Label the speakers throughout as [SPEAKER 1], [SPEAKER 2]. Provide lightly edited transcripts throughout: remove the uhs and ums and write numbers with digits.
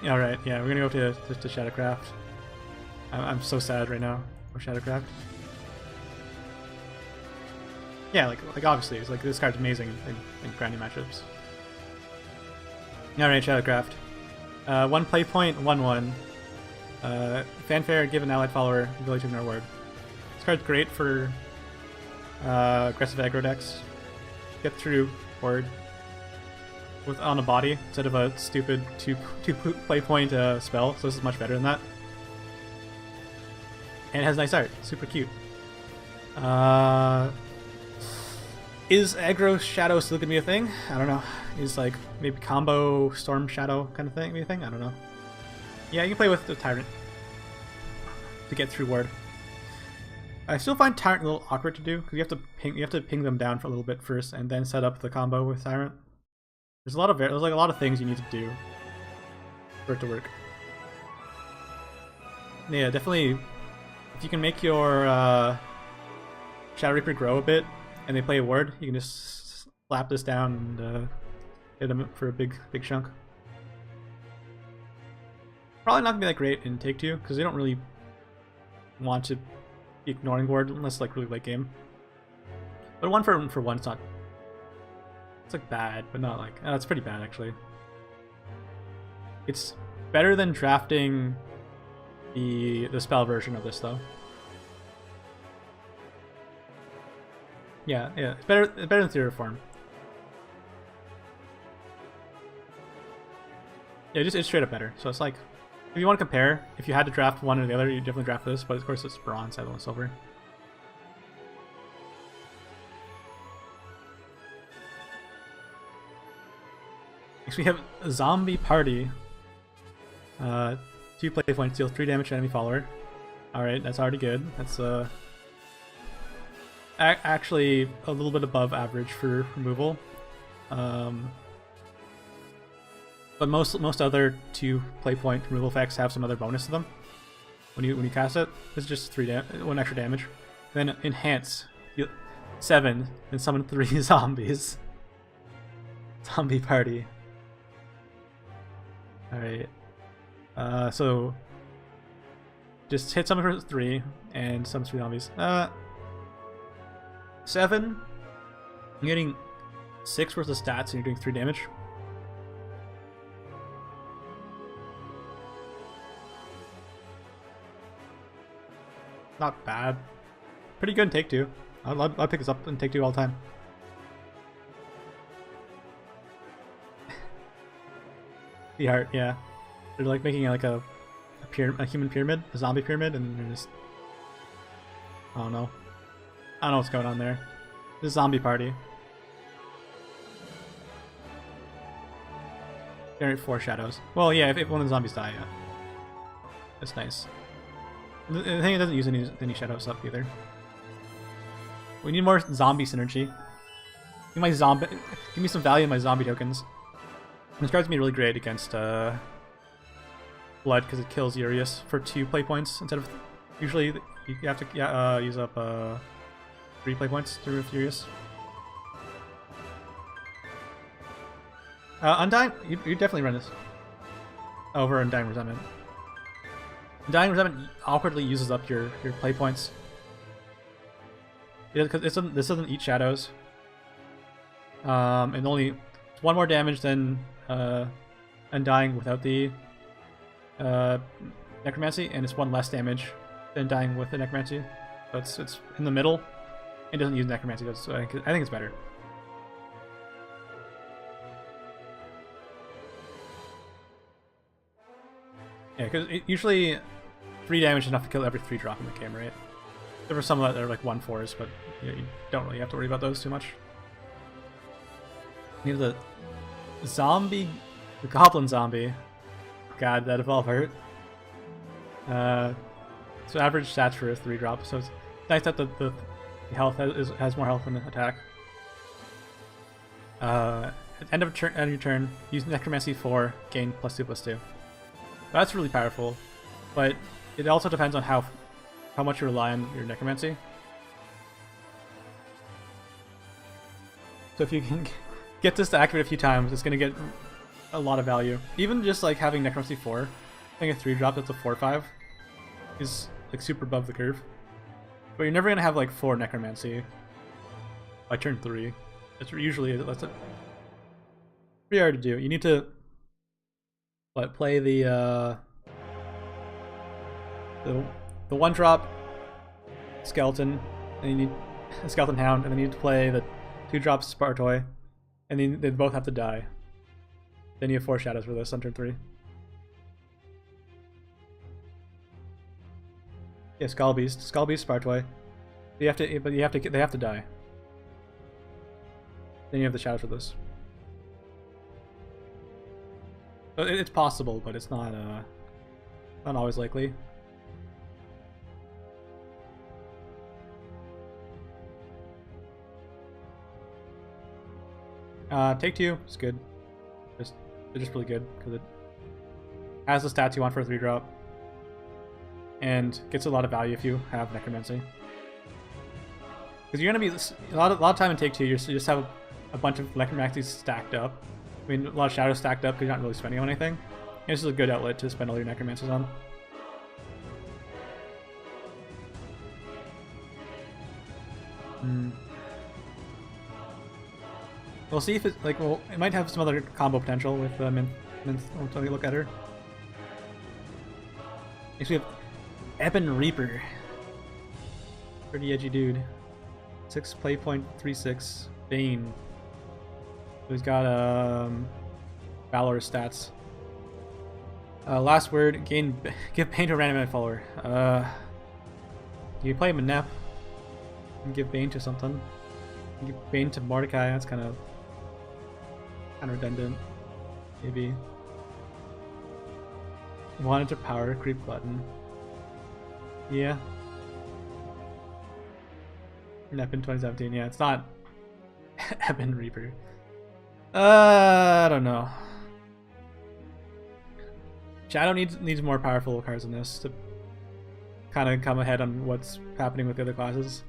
[SPEAKER 1] All right, yeah, we're gonna go to Shadowcraft. I'm so sad right now for Shadowcraft. Yeah, like obviously, it's like this card's amazing in grinding matchups. All right, Shadowcraft. 1 play point, 1/1. Fanfare, give an allied follower ability to ignore ward. This card's great for aggressive aggro decks. Get through ward with on a body instead of a stupid two play point spell. So this is much better than that. And it has nice art, super cute. Is aggro shadow still gonna be a thing? I don't know. Is like maybe combo storm shadow kind of thing be a thing? I don't know. Yeah, you can play with the tyrant to get through ward. I still find tyrant a little awkward to do because you have to ping them down for a little bit first and then set up the combo with tyrant. There's a lot of things you need to do for it to work. Yeah, definitely. If you can make your Shadow Reaper grow a bit and they play a ward, you can just slap this down and hit them for a big chunk. Probably not gonna be that great in Take Two because they don't really want to be ignoring ward unless like really late game. But 1 for 1, it's not. It's like bad, but not like. It's pretty bad actually. It's better than drafting the spell version of this though. Yeah, it's better than Theory Form. Yeah, it's straight up better. So it's like, if you want to compare, if you had to draft one or the other, you definitely draft this. But of course, it's bronze, I don't silver. Next, we have a Zombie Party. 2 play points, deal 3 damage to enemy follower. All right, that's already good. That's actually a little bit above average for removal. But most other 2 play point removal effects have some other bonus to them when you cast it. This is just 1 extra damage. Then enhance 7 and summon 3 zombies. Zombie Party. All right. So just hit summon for 3 and summon 3 zombies. 7. You're getting 6 worth of stats and you're doing 3 damage. Not bad. Pretty good in Take Two. I'll pick this up in Take Two all the time. The art, yeah. They're like making like a human pyramid, a zombie pyramid, and they're just. I don't know. I don't know what's going on there. This Zombie Party. Generate 4 shadows. Well, yeah, if one of the zombies die, yeah. That's nice. The thing it doesn't use any shadows up either. We need more zombie synergy. Give me some value in my zombie tokens. This card's gonna be really great against Blood because it kills Urius for 2 play points instead of usually you have to use up 3 play points to remove Urius. Undying, you definitely run this over Undying Resentment. Undying Resentment awkwardly uses up your play points. Because this doesn't eat shadows. And only it's 1 more damage than Undying without the Necromancy, and it's 1 less damage than dying with the Necromancy. So it's in the middle. It doesn't use Necromancy, so I think it's better. Yeah, because usually 3 damage is enough to kill every 3 drop in the game, right? There were some that are like 1/4s, but you don't really have to worry about those too much. Need the zombie, the goblin zombie. God, that evolve hurt. So average stats for a 3 drop. So it's nice that the health has more health than the attack. At end of your turn, use Necromancy 4, gain +2/+2. That's really powerful, but it also depends on how much you rely on your Necromancy. So if you can get this to activate a few times, it's gonna get a lot of value. Even just like having Necromancy 4, having a 3-drop that's a 4/5 is like super above the curve. But you're never gonna have like 4 Necromancy by turn 3. It's usually that's pretty hard to do. You need to play the 1-drop skeleton, and you need a skeleton hound, and then you need to play the 2-drop Spartoy, and then they both have to die. Then you have 4 shadows for this on turn 3. Yeah, Skull Beast, Spartoy. They have to die. Then you have the shadows for this. So it's possible, but it's not always likely. Take 2 is good. They're just really good because it has the stats you want for a 3-drop and gets a lot of value if you have Necromancy. Because you're gonna be a lot of time in take 2. You just have a bunch of Necromancies stacked up. I mean, a lot of shadows stacked up because you're not really spending on anything. And this is a good outlet to spend all your Necromancers on. We'll see if it's like, well, it might have some other combo potential with Minthe. Let me look at her. Next we have Ebon Reaper. Pretty edgy dude. 6 play point, 3/6 Bane. So he's got Valor stats. Last word, give Bane to a random follower. You play him in Nep and give Bane to something. You give Bane to Mordecai, that's kind of redundant. Maybe. Wanted to power creep button. Yeah. Nep in 2017, yeah, it's not Ebon Reaper. I don't know. Shadow needs more powerful cards than this to kind of come ahead on what's happening with the other classes.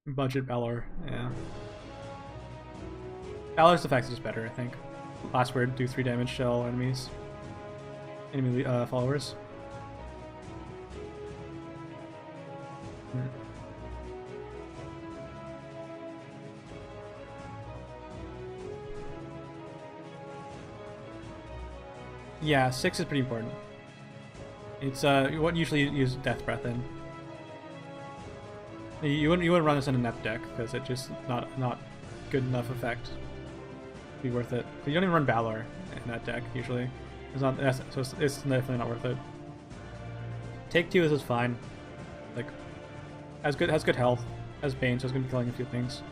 [SPEAKER 1] Budget Valor, yeah. Valor's effects is better, I think. Last word, do 3 damage to all enemies. Enemy followers. Yeah, 6 is pretty important. It's you wouldn't usually use Death Breath in. You wouldn't run this in a Nep deck because it's just not good enough effect to be worth it. But you don't even run Valor in that deck usually. So it's definitely not worth it. Take 2 is fine. Like has good health, has Bane, so it's gonna be killing a few things.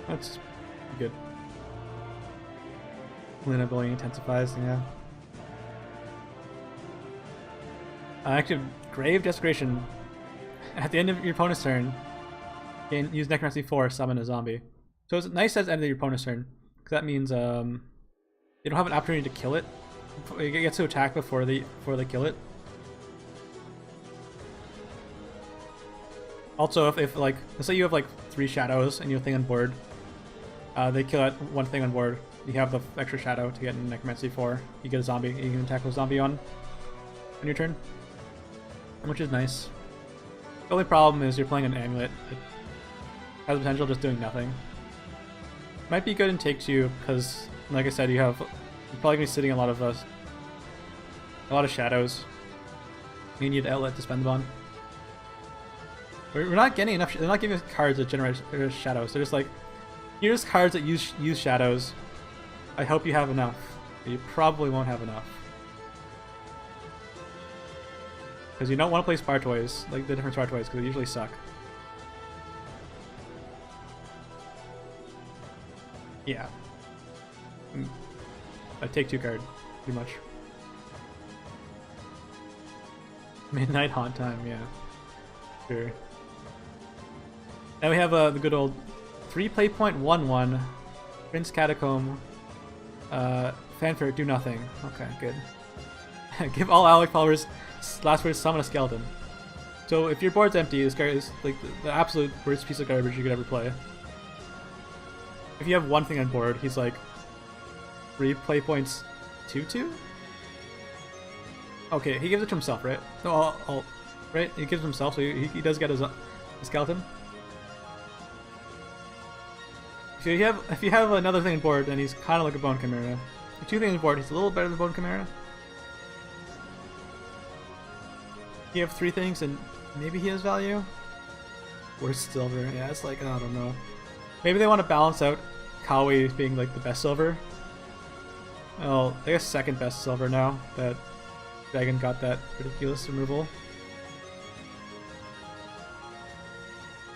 [SPEAKER 1] That's good. Luna ability intensifies, yeah. Active Grave Desecration. At the end of your opponent's turn, use Necromancy 4, summon a zombie. So it's nice at the end of your opponent's turn, because that means they don't have an opportunity to kill it. It gets to attack before they kill it. Also, if like, let's say you have like 3 shadows and you have a thing on board, they kill that one thing on board. You have the extra shadow to get in Necromancy 4. You get a zombie. You can attack with a zombie on your turn, which is nice. The only problem is you're playing an amulet that has the potential of just doing nothing. Might be good in take 2 because, like I said, you're probably gonna be sitting a lot of shadows. You need an outlet to spend them on. We're not getting enough. They're not giving us cards that generate shadows. They're just like, here's cards that use shadows. I hope you have enough. But you probably won't have enough. Because you don't want to play Spartoys, like the different Spartoys, because they usually suck. Yeah. A take 2 card, pretty much. Midnight Haunt Time, yeah. Sure. Now we have the good old 3 play point 1/1 Prince Catacomb. Fanfare, do nothing. Okay, good. Give all allied followers last word, summon a skeleton. So if your board's empty, this card is like the absolute worst piece of garbage you could ever play. if you have one thing on board, he's like 3 play points 2/2? Okay, he gives it to himself, right? No, right? He gives it himself, so he does get his skeleton. If you have another thing on board, then he's kind of like a Bone Chimera. With 2 things on board, he's a little better than Bone Chimera. You have 3 things, and maybe he has value. Worst silver, yeah, it's like, I don't know. Maybe they want to balance out Kawi being like the best silver. Well, I guess second best silver now that Dragon got that ridiculous removal.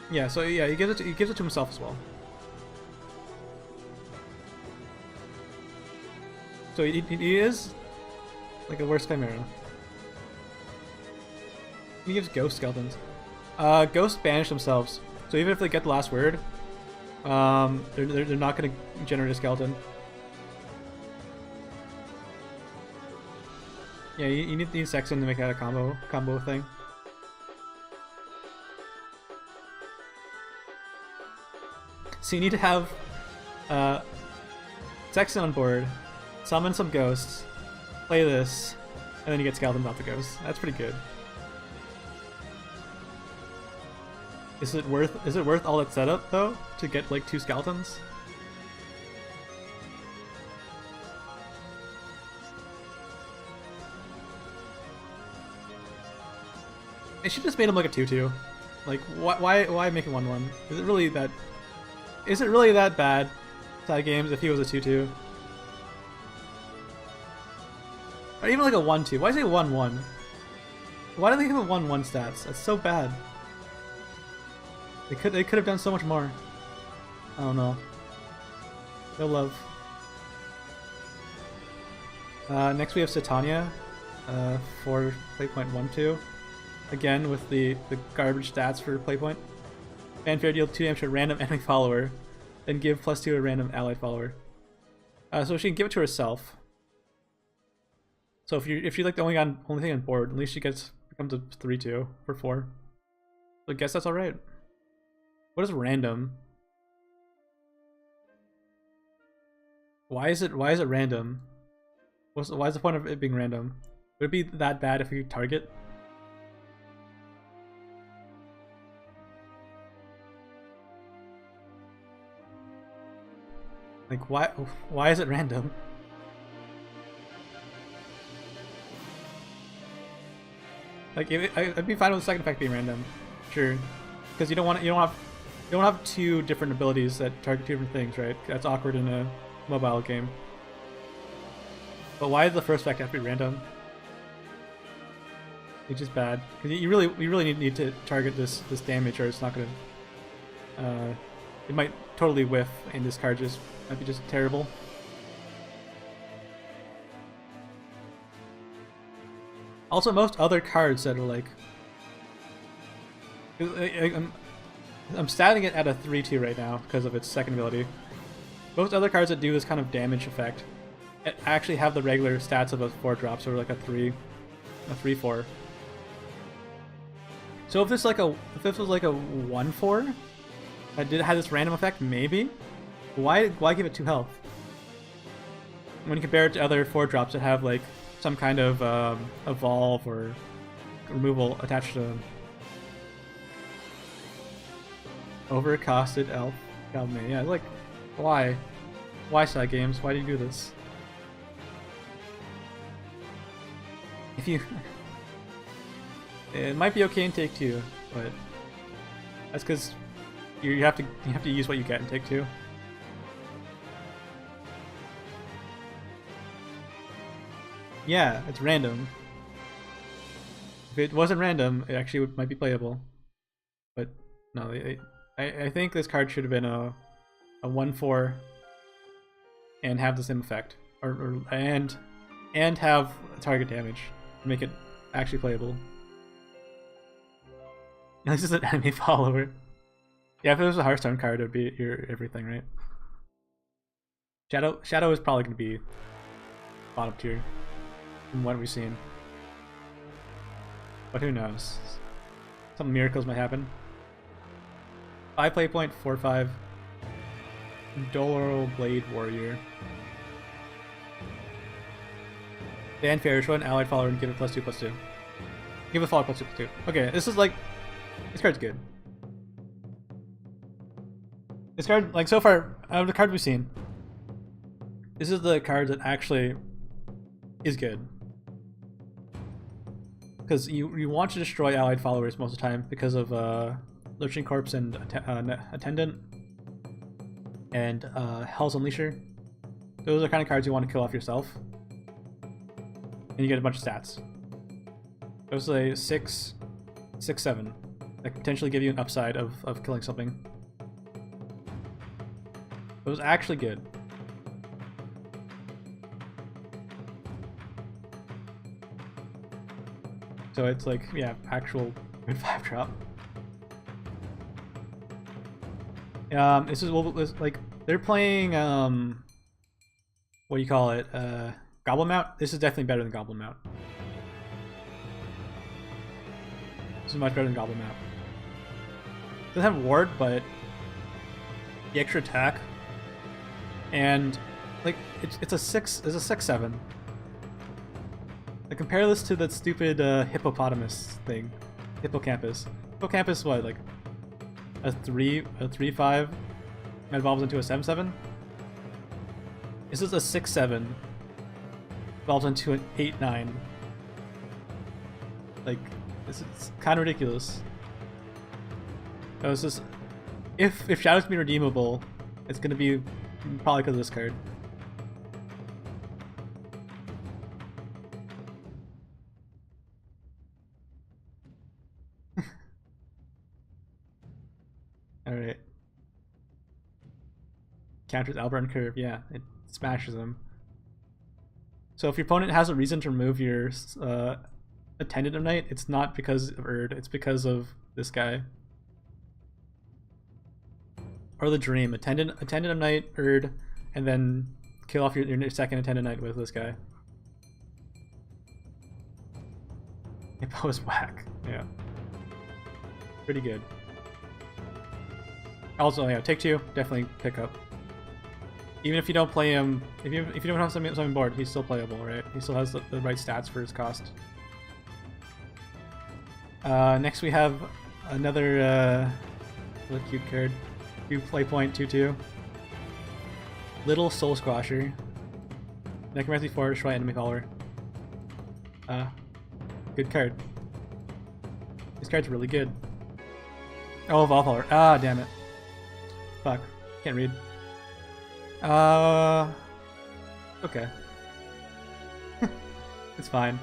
[SPEAKER 1] Yeah, so yeah, he gives it to himself as well. So he is like a worse Chimera. He gives Ghost skeletons. Ghosts banish themselves, so even if they get the last word, they're not going to generate a skeleton. Yeah, you need Sexton to make that a combo thing. So you need to have Sexton on board, summon some ghosts, play this, and then you get skeletons off the ghosts. That's pretty good. Is it worth all that setup though to get like 2 skeletons? They should just made him like a 2/2. Like why make it 1/1? Is it really that bad side games if he was a 2/2? Or even like a 1/2. Why is he 1/1? Why do they give him 1/1 stats? That's so bad. They could have done so much more. I don't know. No love. Next we have Satania, for playpoint 1/2. Again with the garbage stats for playpoint. Fanfare, deal 2 damage to a random enemy follower, then give +2 to a random allied follower. So she can give it to herself. So if she like the only thing on board, at least she becomes a 3/2 for 4. So I guess that's all right. What is random? Why is it random? Why is the point of it being random? Would it be that bad if you target? Like why is it random? Like I'd be fine with the second effect being random, sure, because you don't have 2 different abilities that target 2 different things, right? That's awkward in a mobile game. But why does the first effect have to be random? It's just bad because you really need to target this damage, or it's not gonna. It might totally whiff, and this card might be just terrible. Also, most other cards that are like, I'm statting it at a 3/2 right now because of its second ability. Most other cards that do this kind of damage effect actually have the regular stats of a 4-drop, so like a 3/4. So if this was like a 1/4 that had this random effect, maybe. Why give it 2 health when you compare it to other 4-drops that have like some kind of evolve or removal attached to them? Overcosted elf. Yeah, like, why? Why side games? Why do you do this? If you... It might be okay in Take 2, but that's because you have to use what you get in Take 2. Yeah, it's random. If it wasn't random, it actually might be playable. But no, I think this card should have been a 1/4 and have the same effect, and have target damage to make it actually playable. This is an enemy follower. Yeah, if it was a Hearthstone card, it would be your everything, right? Shadow is probably going to be bottom tier from what we've seen, but who knows? Some miracles might happen. 5 play point, 4/5. Dolor Blade Warrior. Ban Fairish, one allied follower and give it +2/+2. Give it follower +2/+2. Okay, this is like... This card's good. This card, like so far, out of the cards we've seen, this is the card that actually is good. Because you want to destroy allied followers most of the time because of Lurching Corpse and Attendant and Hell's Unleasher. Those are the kind of cards you want to kill off yourself. And you get a bunch of stats. Those are 6, 7 that potentially give you an upside of killing something. It was actually good. So it's like, yeah, actual good 5-drop. This is like they're playing what do you call it? Goblin Mount. This is definitely better than Goblin Mount. This is much better than Goblin Mount. It doesn't have ward, but the extra attack and like it's a 6/7. Like compare this to that stupid hippopotamus thing, hippocampus. Hippocampus, what, like a 3/5 that evolves into a 7/7? This is a 6/7 evolves into an 8/9. Like, this is kind of ridiculous. No, this is, if Shadow's be redeemable, it's gonna be probably because of this card. Alright. Counters Albarn Curve, yeah, it smashes him. So if your opponent has a reason to remove your Attendant of Night, it's not because of Erd, it's because of this guy. Or the Dream. Attendant of Night, Erd, and then kill off your second Attendant Night with this guy. It was whack, yeah. Pretty good. Also, yeah, take 2, definitely pick up. Even if you don't play him, if you don't have something board, he's still playable, right? He still has the right stats for his cost. Next we have another really cute card. 2 play point, 2/2. Little Soul Squasher. Necromancy 4, destroy enemy follower. Good card. This card's really good. Oh, Evolve follower. Ah, damn it. Fuck. Can't read. Okay. It's fine.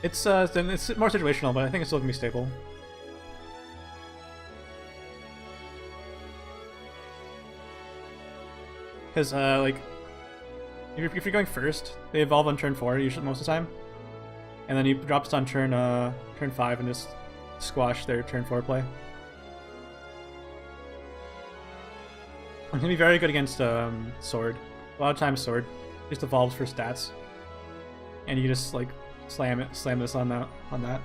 [SPEAKER 1] It's more situational, but I think it's still gonna be stable. Because like, if you're going first, they evolve on turn 4 usually most of the time, and then you drop this on turn 5 and just squash their turn 4 play. It's gonna be very good against Sword. A lot of times Sword just evolves for stats, and you just like slam this on that.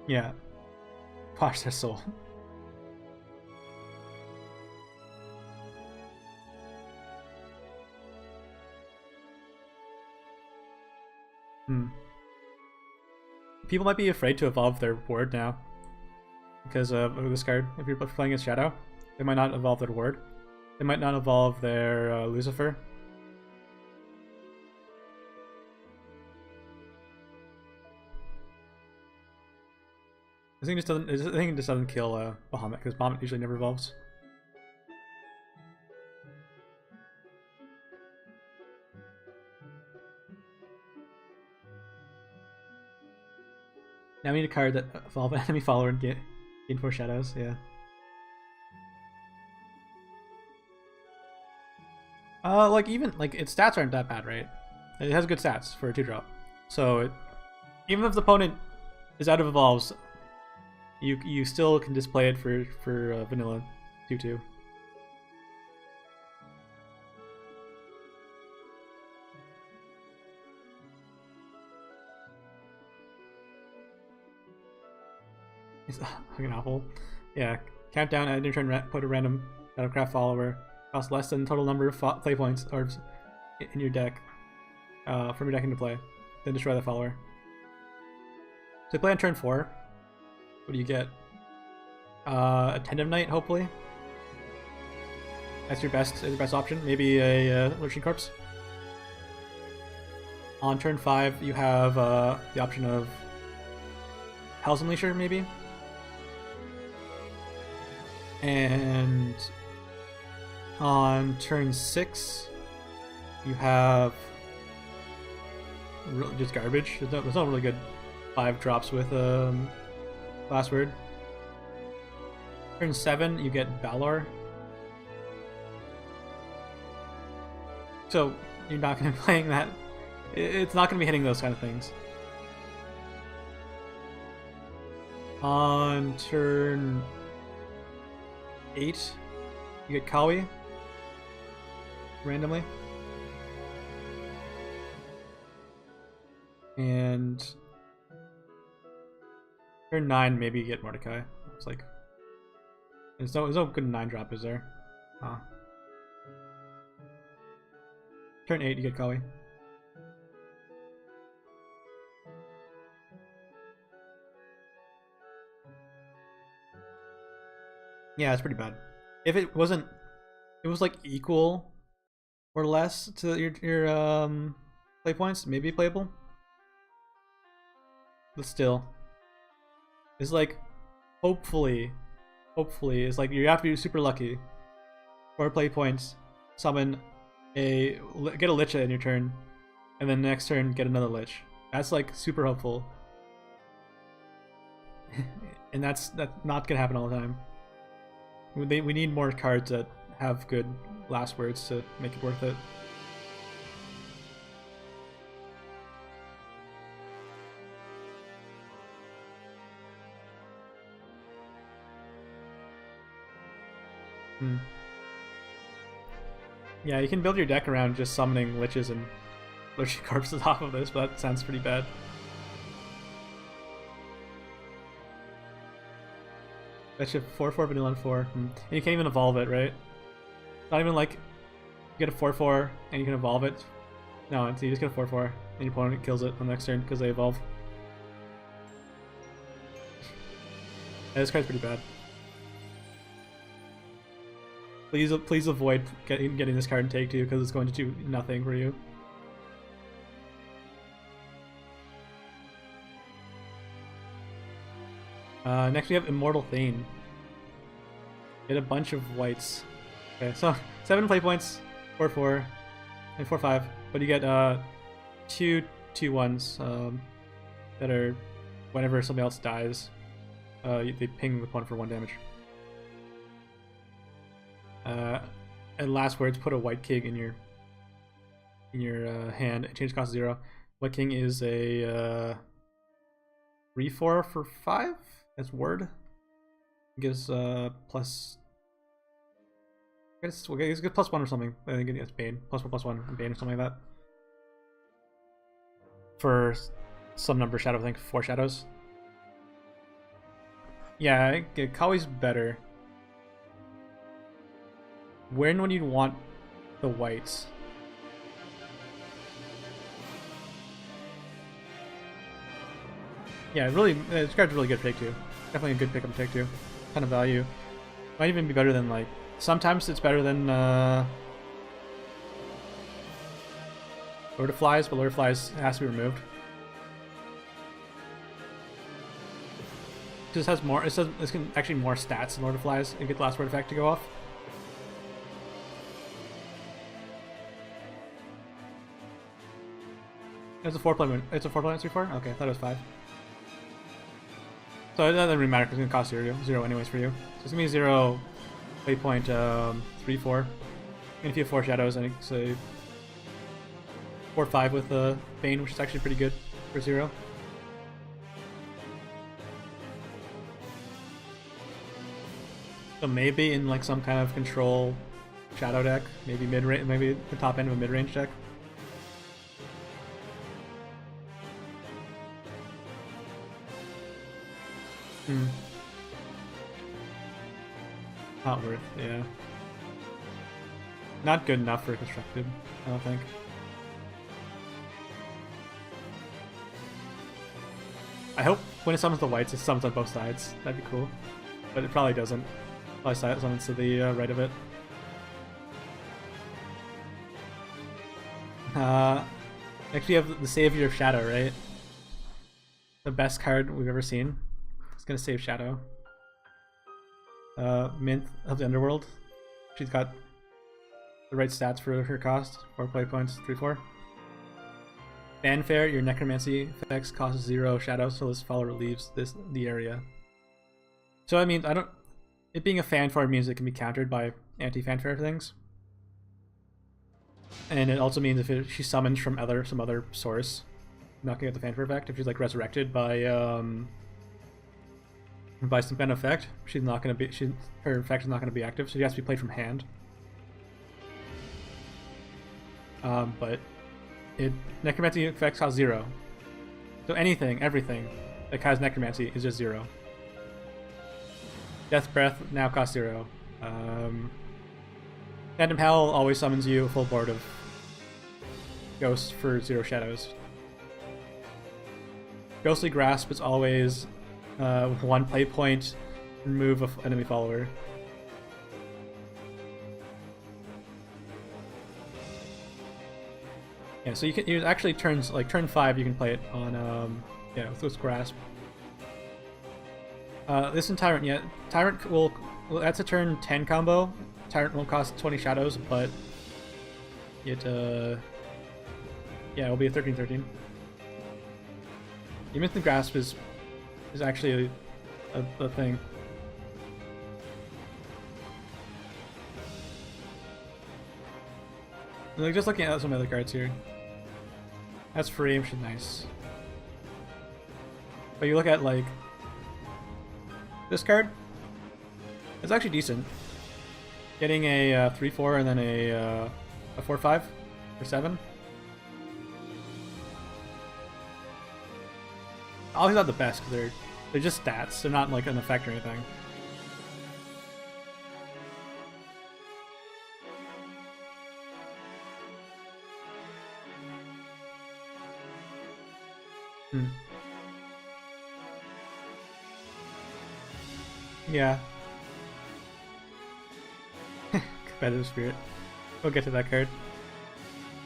[SPEAKER 1] Yeah, wash their soul. People might be afraid to evolve their ward now because of this card. If you're playing as Shadow, they might not evolve their ward. They might not evolve their Lucifer. I think it just doesn't kill Bahamut because Bahamut usually never evolves. Now we need a card that evolve an enemy follower and gain 4 shadows, yeah. Like even like its stats aren't that bad, right? It has good stats for a 2-drop. So even if the opponent is out of evolves, you still can display it for vanilla 2/2. It's fucking awful. Yeah, countdown, at your turn, put a random Shadowcraft follower. Costs less than total number of play points or in your deck from your deck into play. Then destroy the follower. So you play on turn 4. What do you get? Attendant Knight, hopefully. That's your best option. Maybe a Lurching Corpse. On turn 5, you have the option of Hell's Unleasher, maybe. And on turn 6, you have just garbage. There's no really good 5 drops with last word. Turn 7, you get Valor. So you're not going to be playing that. It's not going to be hitting those kind of things. On turn 8, you get Kawi randomly. And turn 9, maybe you get Mordecai. It's like there's no good 9 drop, is there? Turn 8, you get Kawi. Yeah, it's pretty bad. If it wasn't, it was like equal or less to your play points, maybe playable. But still, it's like hopefully, it's like you have to be super lucky. 4 play points, summon get a Lich in your turn, and then next turn get another Lich. That's like super hopeful, and that's not gonna happen all the time. We need more cards that have good last words to make it worth it. Yeah, you can build your deck around just summoning Liches and Lurching Corpses off of this, but that sounds pretty bad. That's your 4/4 vanilla and 4. And you can't even evolve it, right? Not even like you get a 4/4 and you can evolve it. No, you just get a 4/4 and your opponent kills it on the next turn because they evolve. Yeah, this card's pretty bad. Please avoid getting this card in Take 2 because it's going to do nothing for you. Next we have Immortal Thane. Get a bunch of whites. Okay, so 7 play points, 4/4, and 4/5. But you get 2 2/1s that are whenever somebody else dies, they ping the opponent for 1 damage. And last words, put a White King in your hand. Change cost 0. White King is a 3/4 for 5. That's word. It gives plus. I guess it's good +1 or something. I think it's Bane. +1 Bane or something like that. For some number of shadows, I think 4 shadows. Yeah, Kawi's better. When would you want the whites? Yeah, really, this card's really good pick too. Definitely a good pick up to take too. Ton of value. Might even be better than like. Sometimes it's better than Lord of Flies, but Lord of Flies has to be removed. It just has more. This can actually more stats than Lord of Flies and get the last word effect to go off. It's a 4-play. It's a 4-play 3/4. Okay, I thought it was 5. So it doesn't really matter because it's gonna cost 0 anyways for you. So it's gonna be 0 play point 3/4. And if you have 4 shadows, I think say 4/5 with Bane, which is actually pretty good for 0. So maybe in like some kind of control shadow deck, maybe mid-range, maybe the top end of a mid-range deck. Not worth, yeah. Not good enough for constructed, I don't think. I hope when it summons the whites, it summons on both sides. That'd be cool. But it probably doesn't. Probably summons to the right of it. Next we have the Savior of Shadow, right? The best card we've ever seen. It's gonna save Shadow. Minthe of the Underworld. She's got the right stats for her cost. 4 play points, 3/4. Fanfare, your necromancy effects cost 0 shadow, so this follower leaves the area. So I mean, it being a fanfare means it can be countered by anti-fanfare things. And it also means if she's summoned from some other source, not gonna get the fanfare effect. If she's like resurrected by some kind of effect, she's not gonna be her effect is not gonna be active, so she has to be played from hand. But necromancy effects cost 0. So everything that has necromancy is just 0. Death Breath now costs 0. Phantom Howl always summons you a full board of ghosts for 0 shadows. Ghostly Grasp is always with 1 play point, remove an enemy follower. Yeah, so you can use actually turn 5 you can play it on with Grasp. This and Tyrant, yeah. Tyrant will that's a turn 10 combo. Tyrant will cost 20 shadows, but it it'll be a 13/13. Even the Grasp is actually a thing. Like just looking at some other cards here. That's free, which is nice. But you look at like this card, it's actually decent. Getting a 3/4 and then a 4/5 or 7. Obviously not the best because they're just stats. They're not like an effect or anything. Yeah. Competitive Spirit. We'll get to that card.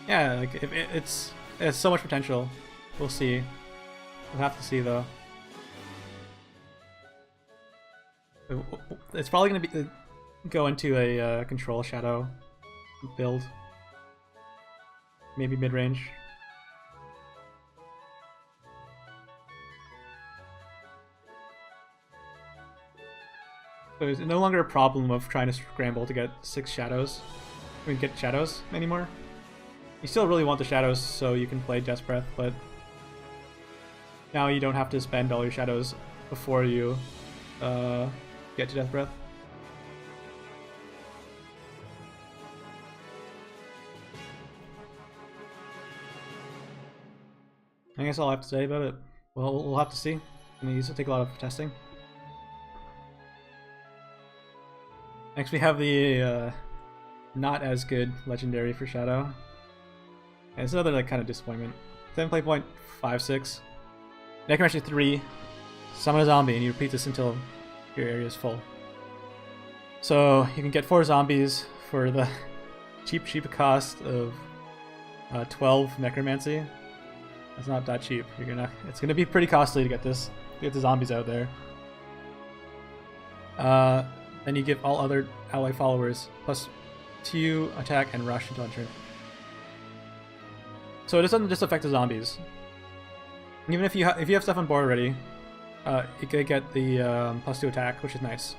[SPEAKER 1] Yeah, like it has so much potential. We'll see. We'll have to see though. It's probably gonna go into a control shadow build. Maybe mid range. So it's no longer a problem of trying to scramble to get 6 shadows. Get shadows anymore. You still really want the shadows so you can play Death Breath, but now you don't have to spend all your shadows before you get to Death Breath. I guess all I have to say about it. Well, we'll have to see. I mean, these will take a lot of testing. Next we have the not as good legendary for Shadow. And it's another like kind of disappointment. 7 play point, 5/6. Necromancy 3. Summon a zombie and you repeat this until your area is full. So you can get 4 zombies for the cheap cost of 12 necromancy. That's not that cheap. It's gonna be pretty costly to get this. Get the zombies out there. Then you give all other ally followers +2 attack and rush until end turn. So it doesn't just affect the zombies. Even if you have stuff on board already, you could get the +2 attack, which is nice.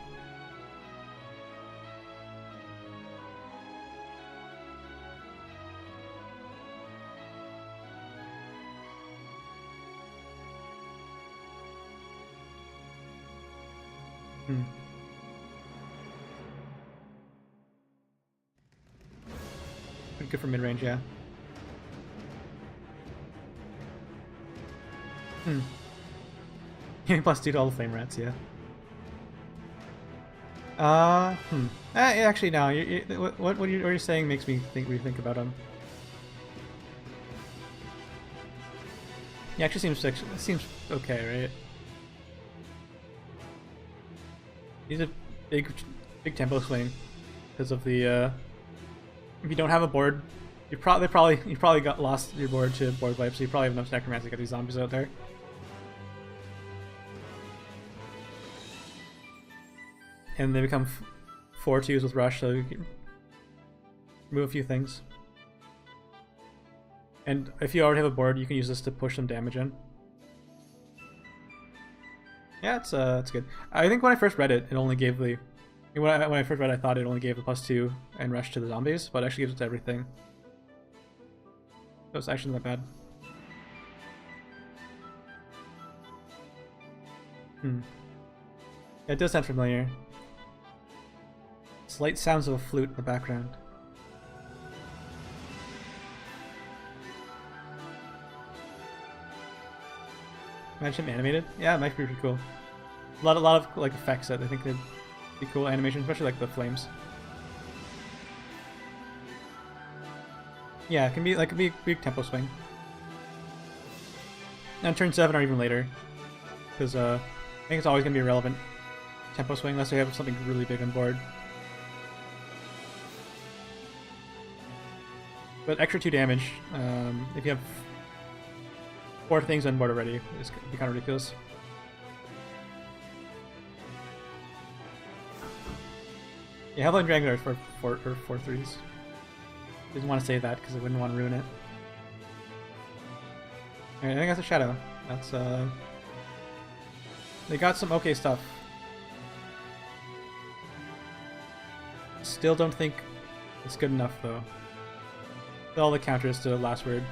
[SPEAKER 1] Good for mid-range, yeah. Giving +2 to all the flame rats, yeah. Actually, no. What you're saying makes me rethink about him. He actually seems okay, right? He's a big tempo swing because of the. If you don't have a board, you probably got lost your board to board wipe, so you probably have enough necromancy to get these zombies out there. And they become 4/2s with rush, so you can remove a few things. And if you already have a board, you can use this to push some damage in. Yeah, it's good. I think when I first read it, it only gave the when I first read it, I thought it only gave the +2 and rush to the zombies, but it actually gives it to everything. So it's actually not bad. Yeah, it does sound familiar. Slight sounds of a flute in the background. Imagine him animated? Yeah, it might be pretty cool. A lot of like effects that I think could be cool animation, especially like the flames. Yeah, it can be like a big tempo swing. And turn 7 or even later, because I think it's always gonna be a relevant tempo swing unless they have something really big on board. But extra 2 damage, if you have 4 things on board already, it's gonna be kind of ridiculous. Yeah, Hellblade Dragon are for 4/3s. Didn't want to say that because I wouldn't want to ruin it. Alright, I think that's a shadow. That's they got some okay stuff. Still don't think it's good enough though. All the counters to the last word.